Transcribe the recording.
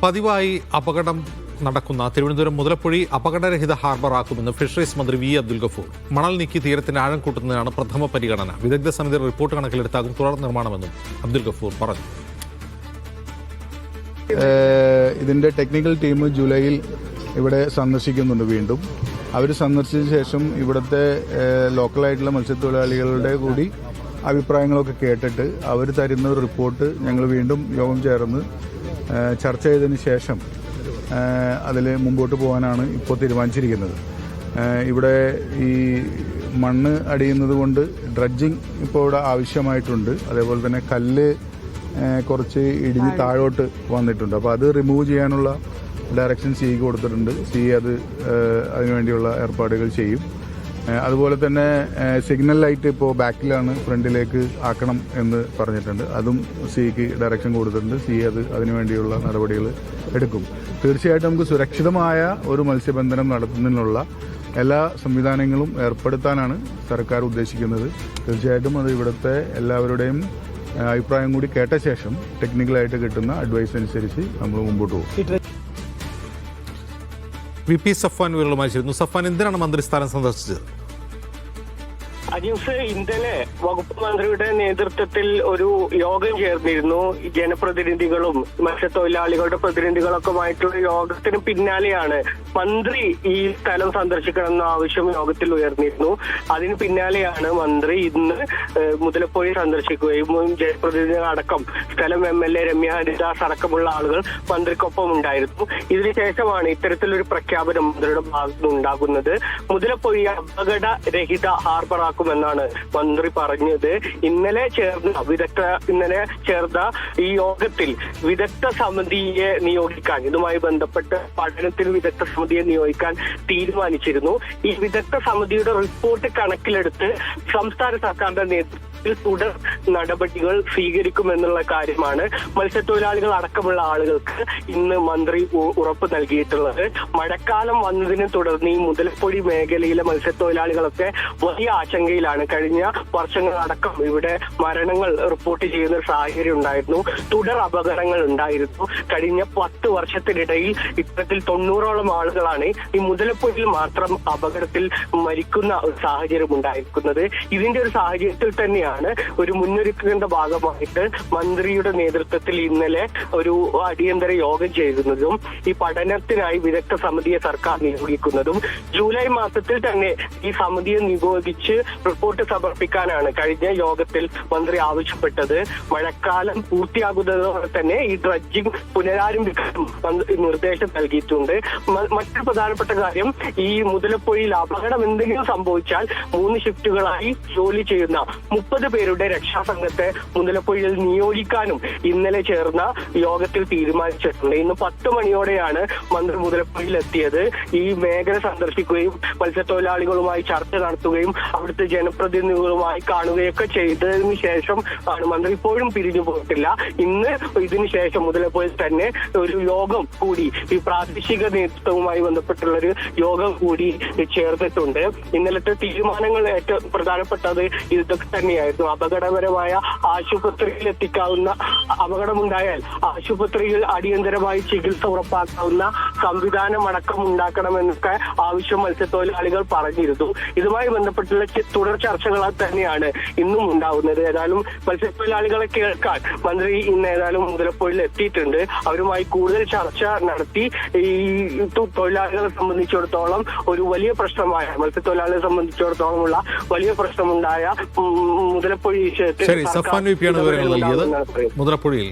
പതിവായി അപകടം നടക്കുന്ന തിരുവനന്തപുരം മുതലപ്പുഴി അപകടരഹിത ഹാർബറാക്കുമെന്ന് ഫിഷറീസ് മന്ത്രി വി അബ്ദുൽ ഗഫൂർ. മണൽ നീക്കി തീരത്തിന് ആഴം കൂട്ടുന്നതാണ് പ്രഥമ പരിഗണന. വിദഗ്ധ സമിതിയുടെ റിപ്പോർട്ട് കണക്കിലെടുത്താകും തുടർ നിർമ്മാണമെന്നും അബ്ദുൽ ഗഫൂർ പറഞ്ഞു. ഇതിന്റെ ടെക്നിക്കൽ ടീം ജൂലൈയിൽ ഇവിടെ സന്ദർശിക്കുന്നുണ്ട്. വീണ്ടും അവർ സന്ദർശിച്ച ശേഷം ഇവിടുത്തെ ലോക്കലായിട്ടുള്ള മത്സ്യത്തൊഴിലാളികളുടെ കൂടി അഭിപ്രായങ്ങളൊക്കെ കേട്ടിട്ട് അവർ തരുന്ന ഒരു റിപ്പോർട്ട് ഞങ്ങൾ വീണ്ടും യോഗം ചേർന്ന് ചർച്ച ചെയ്തതിന് ശേഷം അതിൽ മുമ്പോട്ട് പോകാനാണ് ഇപ്പോൾ തീരുമാനിച്ചിരിക്കുന്നത്. ഇവിടെ ഈ മണ്ണ് അടിയുന്നത് കൊണ്ട് ഡ്രഡ്ജിങ് ഇപ്പോൾ ഇവിടെ ആവശ്യമായിട്ടുണ്ട്. അതേപോലെ തന്നെ കല്ല് കുറച്ച് ഇടിഞ്ഞ് താഴോട്ട് വന്നിട്ടുണ്ട്. അപ്പോൾ അത് റിമൂവ് ചെയ്യാനുള്ള ഡയറക്ഷൻ സിക്ക് കൊടുത്തിട്ടുണ്ട്. സി അതിനുവേണ്ടിയുള്ള ഏർപ്പാടുകൾ ചെയ്യും. അതുപോലെ തന്നെ സിഗ്നൽ ലൈറ്റ് ഇപ്പോൾ ബാക്കിലാണ്, ഫ്രണ്ടിലേക്ക് ആക്കണം എന്ന് പറഞ്ഞിട്ടുണ്ട്. അതും സിക്ക് ഡയറക്ഷൻ കൊടുത്തിട്ടുണ്ട്. സി അതിനുവേണ്ടിയുള്ള നടപടികൾ എടുക്കും. തീർച്ചയായിട്ടും നമുക്ക് സുരക്ഷിതമായ ഒരു മത്സ്യബന്ധനം നടത്തുന്നതിനുള്ള എല്ലാ സംവിധാനങ്ങളും ഏർപ്പെടുത്താനാണ് സർക്കാർ ഉദ്ദേശിക്കുന്നത്. തീർച്ചയായിട്ടും അത് ഇവിടുത്തെ എല്ലാവരുടെയും അഭിപ്രായം കൂടി കേട്ട ശേഷം ടെക്നിക്കലായിട്ട് കിട്ടുന്ന അഡ്വൈസ് അനുസരിച്ച് നമ്മൾ മുമ്പോട്ട് പോകും. വി പി സഫ്വാൻ വിവരങ്ങളുമായി ചേരുന്നു. സഫ്വാൻ, എന്തിനാണ് മന്ത്രിസ്ഥാനം സന്ദർശിച്ചത്? അജിംസ്, ഇന്നലെ വകുപ്പ് മന്ത്രിയുടെ നേതൃത്വത്തിൽ ഒരു യോഗം ചേർന്നിരുന്നു. ജനപ്രതിനിധികളും മത്സ്യത്തൊഴിലാളികളുടെ പ്രതിനിധികളൊക്കെമായിട്ടുള്ള യോഗത്തിന് പിന്നാലെയാണ് മന്ത്രി ഈ സ്ഥലം സന്ദർശിക്കണമെന്ന ആവശ്യം യോഗത്തിൽ ഉയർന്നിരുന്നു. അതിന് പിന്നാലെയാണ് മന്ത്രി ഇന്ന് മുതലപ്പുഴ സന്ദർശിക്കുകയും ജനപ്രതിനിധികൾ അടക്കം സ്ഥലം MLA രമ്യ ഹരിദാസ് അടക്കമുള്ള ആളുകൾ മന്ത്രിക്കൊപ്പം ഉണ്ടായിരുന്നു. ഇതിനുശേഷമാണ് ഇത്തരത്തിലൊരു പ്രഖ്യാപനം മന്ത്രിയുടെ ഭാഗത്തുനിന്ന് ഉണ്ടാകുന്നത്. മുതലപ്പുഴ അപകടരഹിത ഹാർബറാക്കും എന്നാണ് മന്ത്രി പറഞ്ഞത്. ഇന്നലെ ചേർന്ന ഈ യോഗത്തിൽ വിദഗ്ധ സമിതിയെ നിയോഗിക്കാൻ, ഇതുമായി ബന്ധപ്പെട്ട് പഠനത്തിന് വിദഗ്ധ സമിതിയെ നിയോഗിക്കാൻ തീരുമാനിച്ചിരുന്നു. ഈ വിദഗ്ധ സമിതിയുടെ റിപ്പോർട്ട് കണക്കിലെടുത്ത് സംസ്ഥാന സർക്കാരിന്റെ നേതൃത്വത്തിൽ തുടർ നടപടികൾ സ്വീകരിക്കുമെന്നുള്ള കാര്യമാണ് മത്സ്യത്തൊഴിലാളികൾ അടക്കമുള്ള ആളുകൾക്ക് ഇന്ന് മന്ത്രി ഉറപ്പ് നൽകിയിട്ടുള്ളത്. മഴക്കാലം വന്നതിനെ തുടർന്ന് ഈ മുതലപ്പൊഴി മേഖലയിലെ മത്സ്യത്തൊഴിലാളികളൊക്കെ വലിയ ആശങ്കയിലാണ്. കഴിഞ്ഞ വർഷങ്ങളടക്കം ഇവിടെ മരണങ്ങൾ റിപ്പോർട്ട് ചെയ്യുന്ന ഒരു സാഹചര്യം ഉണ്ടായിരുന്നു. തുടർ അപകടങ്ങൾ ഉണ്ടായിരുന്നു. കഴിഞ്ഞ 10 വർഷത്തിനിടയിൽ ഇത്തരത്തിൽ 90ഓളം ആളുകളാണ് ഈ മുതലപ്പൊഴിയിൽ മാത്രം അപകടത്തിൽ മരിക്കുന്ന ഒരു സാഹചര്യം ഉണ്ടായിരിക്കുന്നത്. ഇതിന്റെ ഒരു സാഹചര്യത്തിൽ തന്നെയാണ് ഒരു മുന്നൊരുക്കത്തിന്റെ ഭാഗമായിട്ട് മന്ത്രിയുടെ നേതൃത്വത്തിൽ ഇന്നലെ ഒരു അടിയന്തര യോഗം ചേരുന്നതും ഈ പഠനത്തിനായി വിദഗ്ധ സമിതിയെ സർക്കാർ നിയോഗിക്കുന്നതും. ജൂലൈ മാസത്തിൽ തന്നെ ഈ സമിതിയെ നിയോഗിച്ച് റിപ്പോർട്ട് സമർപ്പിക്കാനാണ് കഴിഞ്ഞ യോഗത്തിൽ മന്ത്രി ആവശ്യപ്പെട്ടത്. മഴക്കാലം പൂർത്തിയാകുന്നതോടെ തന്നെ ഈ ഡ്രഡ്ജിംഗ് പുനരാരംഭിക്കാൻ നിർദ്ദേശം നൽകിയിട്ടുണ്ട്. മറ്റൊരു പ്രധാനപ്പെട്ട കാര്യം, ഈ മുതലപ്പൊഴിയിൽ അപകടം എന്തെങ്കിലും സംഭവിച്ചാൽ 3 ഷിഫ്റ്റുകളായി ജോലി ചെയ്യുന്ന 30 പേരുടെ രക്ഷാസംഘത്തെ മുതലപ്പൊഴിയിൽ നിയോഗിക്കാനും ഇന്നലെ ചേർന്ന യോഗത്തിൽ തീരുമാനിച്ചിട്ടുണ്ട്. ഇന്ന് 10 മണിയോടെയാണ് മന്ത്രി മുതലപ്പൊഴിയിൽ എത്തിയത്. ഈ മേഖല സന്ദർശിക്കുകയും മത്സ്യത്തൊഴിലാളികളുമായി ചർച്ച നടത്തുകയും അവിടുത്തെ ജനപ്രതിനിധികളുമായി കാണുകയൊക്കെ ചെയ്തതിനു ശേഷം ആണ് മന്ത്രി. ഇപ്പോഴും പിരിഞ്ഞു പോയിട്ടില്ല. ഇന്ന് ഇതിനുശേഷം മുതലപ്പൊഴിയിൽ തന്നെ ഒരു യോഗം കൂടി, ഈ പ്രാദേശിക നേതൃത്വവുമായി ബന്ധപ്പെട്ടുള്ളൊരു യോഗം കൂടി ചേർന്നിട്ടുണ്ട്. ഇന്നലത്തെ തീരുമാനങ്ങൾ ഏറ്റവും പ്രധാനപ്പെട്ടത് ഇതൊക്കെ തന്നെയായിരുന്നു. അപകടകരമായ ആശുപത്രിയിൽ എത്തിക്കാവുന്ന, അപകടമുണ്ടായാൽ ആശുപത്രിയിൽ അടിയന്തരമായി ചികിത്സ ഉറപ്പാക്കാവുന്ന സംവിധാനം അടക്കം ഉണ്ടാക്കണമെന്നൊക്കെ ആവശ്യം മത്സ്യത്തൊഴിലാളികൾ പറഞ്ഞിരുന്നു. ഇതുമായി ബന്ധപ്പെട്ടുള്ള തുടർ ചർച്ചകൾ തന്നെയാണ് ഇന്നും ഉണ്ടാവുന്നത്. ഏതായാലും മത്സ്യത്തൊഴിലാളികളെ കേൾക്കാൻ മന്ത്രി ഇന്ന് ഏതായാലും മുതലപ്പൊഴിയിൽ എത്തിയിട്ടുണ്ട്. അവരുമായി കൂടുതൽ ചർച്ച നടത്തി ഈ തൊഴിലാളികളെ സംബന്ധിച്ചിടത്തോളം ഒരു വലിയ പ്രശ്നമായ, മത്സ്യത്തൊഴിലാളികളെ സംബന്ധിച്ചിടത്തോളം ഉള്ള വലിയ പ്രശ്നമുണ്ടായ മുതലപ്പൊഴി ശരി, സഫ്വാൻ വി പിയാണ് വിവരങ്ങൾ നൽകിയത് മുതലപ്പൊഴിയിൽ.